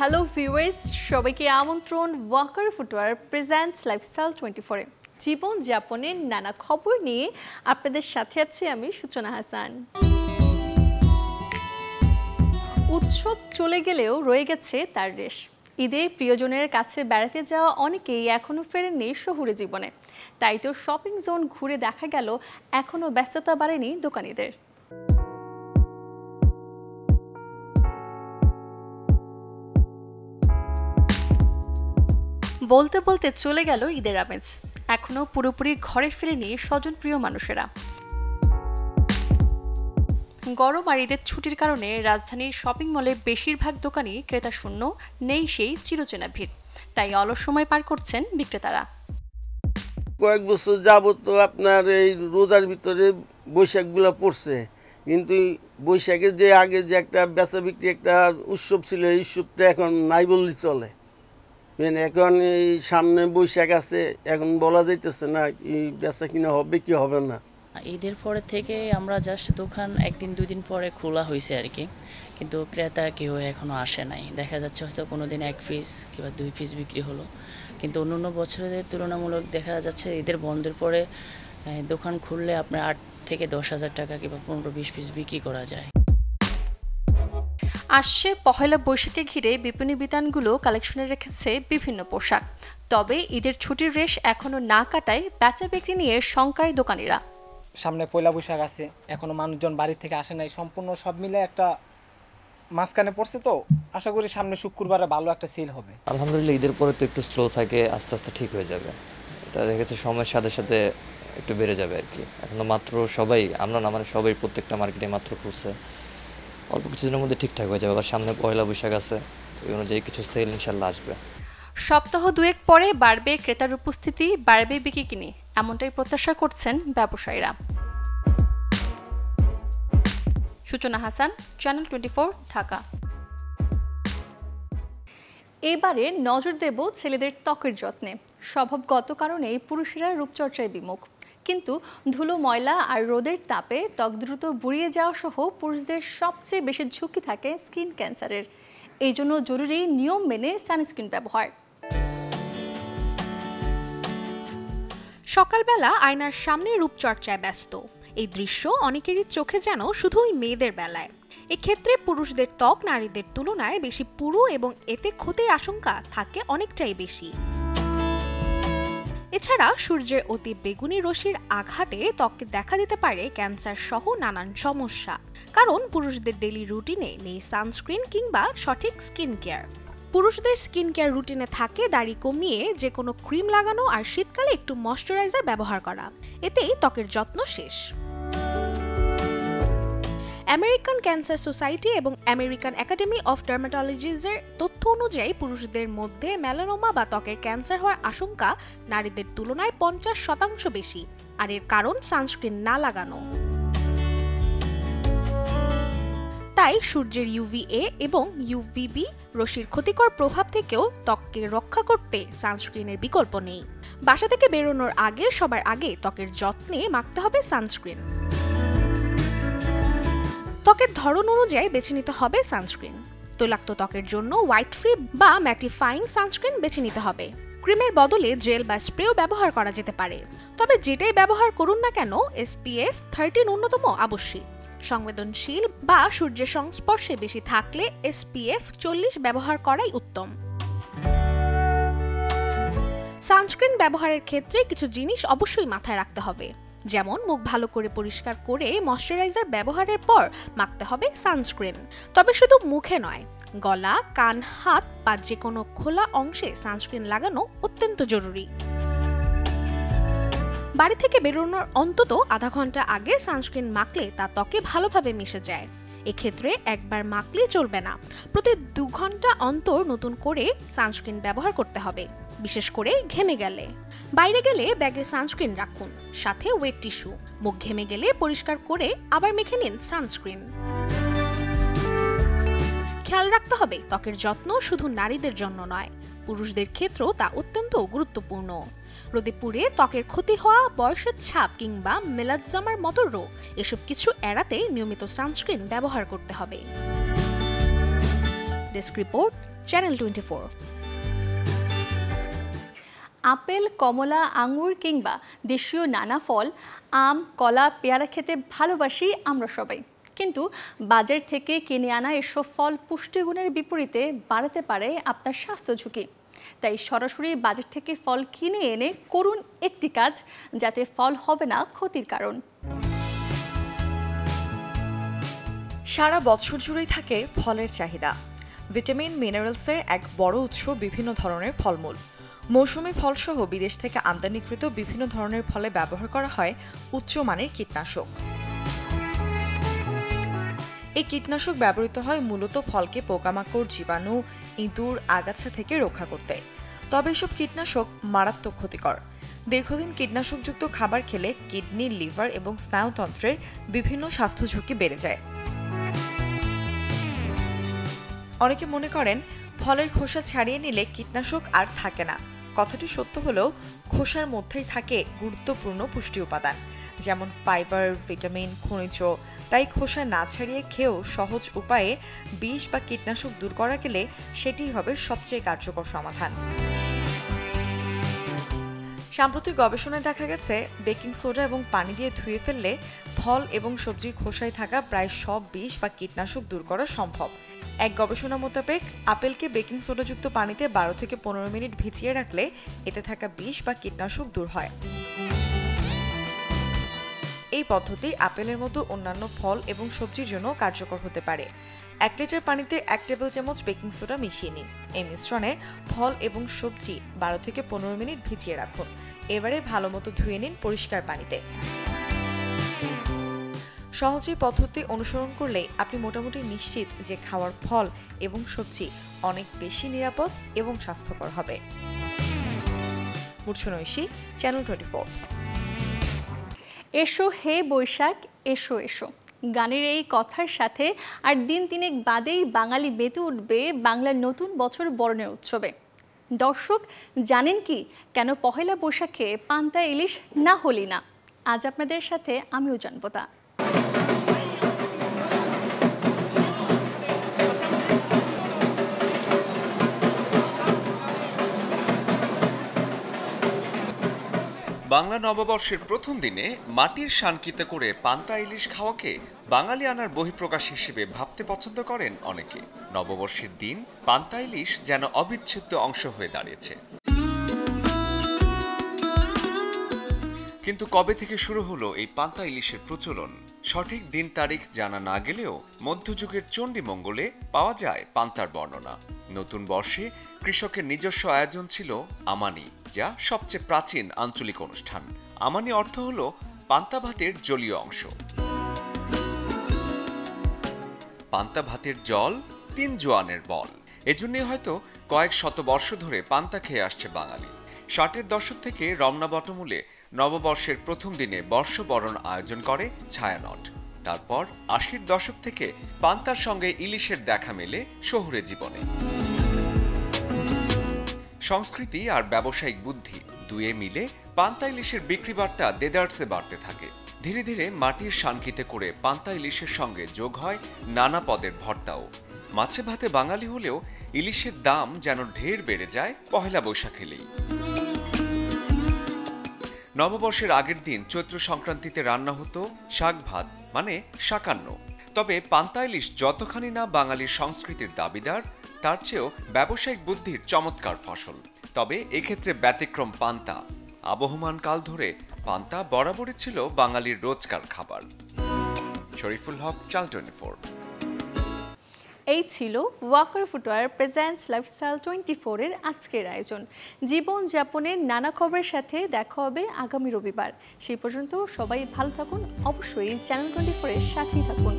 Hello viewers, সবাইকে আমন্ত্রণ Waker footwear presents lifestyle 24 জীবন যাপনের নানা খবর নিয়ে আপনাদের সাথে আছি আমি সূচনা হাসান। উৎসব চলে গেলেও রয়ে গেছে তার রেশ। ঈদে প্রিয়জনের কাছে বেড়াতে যাওয়া অনেকেই এখনও ফেরেননি শহুরে জীবনে, তাই তো শপিং জোন ঘুরে দেখা গেল এখনও ব্যস্ততা বাড়েনি দোকানিদের। বলতে বলতে চলে গেল ঈদের আমেজ, এখনো পুরোপুরি ঘরে ফিরেনি স্বজনপ্রিয় মানুষেরা। গরম আর ঈদের ছুটির কারণে রাজধানীর শপিং মলে বেশিরভাগ দোকানই ক্রেতা শূন্য, নেই সেই চিরচেনা ভিড়, তাই অলস সময় পার করছেন বিক্রেতারা। কয়েক বছর যাবত তো আপনার এই রোজার ভিতরে বৈশাখগুলো পড়ছে, কিন্তু বৈশাখের যে আগে যে একটা বেচা বিক্রি একটা উৎসব ছিল, এই উৎসবটা এখন নাই বললেই চলে। এখন এই সামনে বৈশাখ আছে, এখন বলা যাইতেছে না এই বেচা কিনা হবে কি হবে না। ঈদের পরে থেকে আমরা জাস্ট দোকান একদিন দুই দিন পরে খোলা হয়েছে আর কি, কিন্তু ক্রেতা কেউ এখনও আসে নাই। দেখা যাচ্ছে হয়তো কোনো দিন 1 পিস কিংবা 2 পিস বিক্রি হলো, কিন্তু অন্যান্য বছরের তুলনামূলক দেখা যাচ্ছে ঈদের বন্ধের পরে দোকান খুললে আপনার 8 থেকে 10,000 টাকা কিংবা 15-20 পিস বিক্রি করা যায়। আসছে পহেলা বৈশাখকে ঘিরে বিপণী বিতানগুলো কালেকশনে রেখেছে বিভিন্ন পোশাক, তবে ঈদের ছুটির রেশ এখনো না কাটায় বেচা বিক্রি নিয়ে শঙ্কায় দোকানিরা। সামনে পয়লা বৈশাখ আছে, এখনো মানুষজন বাড়ি থেকে আসে নাই, সম্পূর্ণ সব মিলে একটা মাঝখানে পড়ছে, তো আশা করি সামনে শুক্রবারে ভালো একটা সেল হবে। আলহামদুলিল্লাহ ঈদের পরে তো একটু স্লো থাকে, আস্তে আস্তে ঠিক হয়ে যাবে। এটা দেখেছে সময়ের সাথে সাথে একটু বেড়ে যাবে আর কি। এখনো মাত্র সবাই, আমরা না মানে সবাই প্রত্যেকটা মার্কেটে মাত্র খুলছে, অল্প কিছুদিনের মধ্যে ঠিকঠাক হয়ে যাবে। আবার সামনে পয়লা বৈশাখ আছে, ওই অনুযায়ী কিছু সেল ইনশাল্লাহ আসবে। সপ্তাহ দুয়েক পরে বাড়বে ক্রেতার উপস্থিতি, বাড়বে বিক্রি কিনে, এমনটাই প্রত্যাশা করছেন ব্যবসায়ীরা। সূচনা হাসান, চ্যানেল 24, ঢাকা। এবারে নজর দেব ছেলেদের ত্বকের যত্নে। স্বভাবগত কারণেই পুরুষেরা রূপচর্চায় বিমুখ, কিন্তু ধুলো, ময়লা আর রোদের তাপে ত্বক দ্রুত বুড়িয়ে যাওয়া সহ পুরুষদের সবচেয়ে বেশি ঝুঁকি থাকে স্কিন ক্যান্সারের। এই জন্য জরুরি নিয়ম মেনে সানস্ক্রিন ব্যবহার। সকালবেলা আয়নার সামনে রূপচর্চায় ব্যস্ত এই দৃশ্য অনেকেরই চোখে যেন শুধুই মেয়েদের বেলায়। এক্ষেত্রে পুরুষদের ত্বক নারীদের তুলনায় বেশি পুরু এবং এতে ক্ষতির আশঙ্কা থাকে অনেকটাই বেশি। এছাড়া সূর্যের অতি বেগুনি রশ্মির আঘাতে ত্বকে দেখা দিতে পারে ক্যান্সার সহ নানান সমস্যা, কারণ পুরুষদের ডেইলি রুটিনে নেই সানস্ক্রিন কিংবা সঠিক স্কিন কেয়ার। পুরুষদের স্কিন কেয়ার রুটিনে থাকে দাড়ি কমিয়ে যে কোনো ক্রিম লাগানো আর শীতকালে একটু ময়শ্চারাইজার ব্যবহার করা, এতেই ত্বকের যত্ন শেষ। আমেরিকান ক্যান্সার সোসাইটি এবং আমেরিকান একাডেমি অফ ডার্মাটোলজিজের তথ্য অনুযায়ী পুরুষদের মধ্যে মেলানোমা বা ত্বকের ক্যান্সার হওয়ার আশঙ্কা নারীদের তুলনায় 50% বেশি, আর এর কারণ সানস্ক্রিন না লাগানো। তাই সূর্যের UVA এবং UVB রশ্মির ক্ষতিকর প্রভাব থেকেও ত্বককে রক্ষা করতে সানস্ক্রিনের বিকল্প নেই। বাসা থেকে বেরোনোর আগে সবার আগে ত্বকের যত্নে মাখতে হবে সানস্ক্রিন। ত্বকের ধরন অনুযায়ী বেছে নিতে হবে সানস্ক্রিন। তৈলাক্ত ত্বকের জন্য হোয়াইট ফ্রি বা ম্যাটিফাইং সানস্ক্রিন বেছে নিতে হবে। ক্রিমের বদলে জেল বা স্প্রেও ব্যবহার করা যেতে পারে, তবে যেটাই ব্যবহার করুন না কেন SPF 30 ন্যূনতম আবশ্যিক। সংবেদনশীল বা সূর্যের সংস্পর্শে বেশি থাকলে SPF 40 ব্যবহার করাই উত্তম। সানস্ক্রিন ব্যবহারের ক্ষেত্রে কিছু জিনিস অবশ্যই মাথায় রাখতে হবে, যেমন মুখ ভালো করে পরিষ্কার করে ময়শ্চারাইজার ব্যবহারের পর মাখতে হবে সানস্ক্রিন। তবে শুধু মুখে নয়, গলা, কান, হাত বা যে কোনো খোলা অংশে সানস্ক্রিন লাগানো অত্যন্ত জরুরি। বাড়ি থেকে বেরোনোর অন্তত আধা ঘন্টা আগে সানস্ক্রিন মাখলে তা ত্বকে ভালোভাবে মিশে যায়। এক্ষেত্রে একবার মাখলে চলবে না, প্রতি 2 ঘন্টা অন্তর নতুন করে সানস্ক্রিন ব্যবহার করতে হবে, বিশেষ করে ঘেমে গেলে। বাইরে গেলে ব্যাগে সানস্ক্রিন রাখুন, সাথে ওয়েট টিস্যু। মুখ ঘেমে গেলে পরিষ্কার করে আবার মেখে নিন সানস্ক্রিন। খেয়াল রাখতে হবে ত্বকের যত্ন শুধু নারীদের জন্য নয়, পুরুষদের ক্ষেত্রেও তা অত্যন্ত গুরুত্বপূর্ণ। রোদে পুড়ে ত্বকের ক্ষতি হওয়া, বয়সের ছাপ কিংবা মেলানজামার মতো রোগ, এসব কিছু এড়াতে নিয়মিত সানস্ক্রিন ব্যবহার করতে হবে। Desk report, channel 24। আপেল, কমলা, আঙ্গুর কিংবা দেশীয় নানা ফল, আম, কলা, পেয়ারা খেতে ভালোবাসি আমরা সবাই। কিন্তু বাজার থেকে কিনে আনা এসব ফল পুষ্টিগুণের বিপরীতে বাড়াতে পারে আপনার স্বাস্থ্য ঝুঁকি। তাই সরাসরি বাজার থেকে ফল কিনে এনে করুন একটি কাজ, যাতে ফল হবে না ক্ষতির কারণ। সারা বছর জুড়েই থাকে ফলের চাহিদা। ভিটামিন মিনারেলসের এক বড় উৎস বিভিন্ন ধরনের ফলমূল। মৌসুমী ফলসহ বিদেশ থেকে আমদানিকৃত বিভিন্ন ধরনের ফলে ব্যবহার করা হয় উচ্চমানের কীটনাশক। এই কীটনাশক ব্যবহৃত হয় মূলত ফলকে পোকামাকড়, জীবাণু, ইঁদুর, আগাছা থেকে রক্ষা করতে। তবে এসব কীটনাশক মারাত্মক ক্ষতিকর। দীর্ঘদিন কীটনাশকযুক্ত খাবার খেলে কিডনি, লিভার এবং স্নায়ুতন্ত্রের বিভিন্ন স্বাস্থ্য ঝুঁকি বেড়ে যায়। অনেকে মনে করেন ফলের খোসা ছাড়িয়ে নিলে কীটনাশক আর থাকে না। কথাটি সত্য হলেও খোসার মধ্যেই থাকে গুরুত্বপূর্ণ পুষ্টি উপাদান, যেমন ফাইবার, ভিটামিন, খনিজ। তাই খোসা না ছাড়িয়ে খেয়েও সহজ উপায়ে বিষ বা কীটনাশক দূর করা গেলে সেটিই হবে সবচেয়ে কার্যকর সমাধান। সাম্প্রতিক গবেষণায় দেখা গেছে বেকিং সোডা এবং পানি দিয়ে ধুয়ে ফেললে ফল এবং সবজির খোসায় থাকা প্রায় সব বিষ বা কীটনাশক দূর করা সম্ভব। এক গবেষণা মোতাবেক আপেলকে বেকিং সোডাযুক্ত পানিতে 12 থেকে 15 মিনিট ভিজিয়ে রাখলে এতে থাকা বিষ বা কীটনাশক দূর হয়। এই পদ্ধতি আপেলের মতো অন্যান্য ফল এবং সবজির জন্য কার্যকর হতে পারে। 1 লিটার পানিতে 1 টেবিল চামচ বেকিং সোডা মিশিয়ে নিন। এই মিশ্রণে ফল এবং সবজি 12 থেকে 15 মিনিট ভিজিয়ে রাখুন। এবারে ভালোমতো ধুয়ে নিন পরিষ্কার পানিতে। সহজে পদ্ধতি অনুসরণ করলে আপনি মোটামুটি নিশ্চিত যে খাওয়ার ফল এবং সবজি অনেক বেশি নিরাপদ এবং স্বাস্থ্যকর হবে। মূর্ছনা ঐশী, চ্যানেল 24। এসো হে বৈশাখ, এসো এসো গানের এই কথার সাথে আর দিন তিনেক বাদেই বাঙালি মেতে উঠবে বাংলার নতুন বছর বরণের উৎসবে। দর্শক জানেন কি কেন পহেলা বৈশাখে পান্তা ইলিশ না হলি না? আজ আপনাদের সাথে আমিও জানবো তা। বাংলা নববর্ষের প্রথম দিনে মাটির শানকিতে করে পান্তা ইলিশ খাওয়াকে বাঙালি আনার বহিঃপ্রকাশ হিসেবে ভাবতে পছন্দ করেন অনেকে। নববর্ষের দিন পান্তা ইলিশ যেন অবিচ্ছেদ্য অংশ হয়ে দাঁড়িয়েছে। কিন্তু কবে থেকে শুরু হলো এই পান্তা ইলিশের প্রচলন? সঠিক দিন তারিখ জানা না গেলেও মধ্যযুগের চণ্ডীমঙ্গলে পাওয়া যায় পান্তার বর্ণনা। নতুন বর্ষে কৃষকের নিজস্ব আয়োজন ছিল আমানি, যা সবচেয়ে প্রাচীন আঞ্চলিক অনুষ্ঠান। আমানি অর্থ হলো পান্তা ভাতের জলীয় অংশ। পান্তা ভাতের জল 3 জোয়ানের বল। এজন্যই হয়তো কয়েক শত বর্ষ ধরে পান্তা খেয়ে আসছে বাঙালি। 60-এর দশক থেকে রমনা বটমূলে নববর্ষের প্রথম দিনে বর্ষবরণ আয়োজন করে ছায়ানট। তারপর 80-এর দশক থেকে পান্তার সঙ্গে ইলিশের দেখা মেলে শহুরে জীবনে। সংস্কৃতি আর ব্যবসায়িক বুদ্ধি দুয়ে মিলে পান্তা ইলিশের বিক্রি বার্তা দেদারসে বাড়তে থাকে। ধীরে ধীরে মাটির শানকিতে করে পান্তা ইলিশের সঙ্গে যোগ হয় নানা পদের ভর্তাও। মাছে ভাতে বাঙালি হলেও ইলিশের দাম যেন ঢের বেড়ে যায় পহেলা বৈশাখ এলেই। নববর্ষের আগের দিন চৈত্র সংক্রান্তিতে রান্না হতো শাক ভাত, মানে শাকান্ন। তবে পান্তা ইলিশ যতখানি না বাঙালির সংস্কৃতির দাবিদার, তার চেয়েও ব্যবসায়িক বুদ্ধির চমৎকার ফসল। তবে এক্ষেত্রে ব্যতিক্রম পান্তা। আবহমান কাল ধরে পান্তা বরাবরই ছিল বাঙালির রোজকার খাবার। শরীফুল হক, চ্যানেল 24। এই ছিল ওয়াকার ফুটওয়্যার প্রেজেন্টস লাইফস্টাইল 24-এর আজকের আয়োজন। জীবনযাপনের নানা খবরের সাথে দেখা হবে আগামী রবিবার। সেই পর্যন্ত সবাই ভালো থাকুন, অবশ্যই চ্যানেল 24-এর সাথেই থাকুন।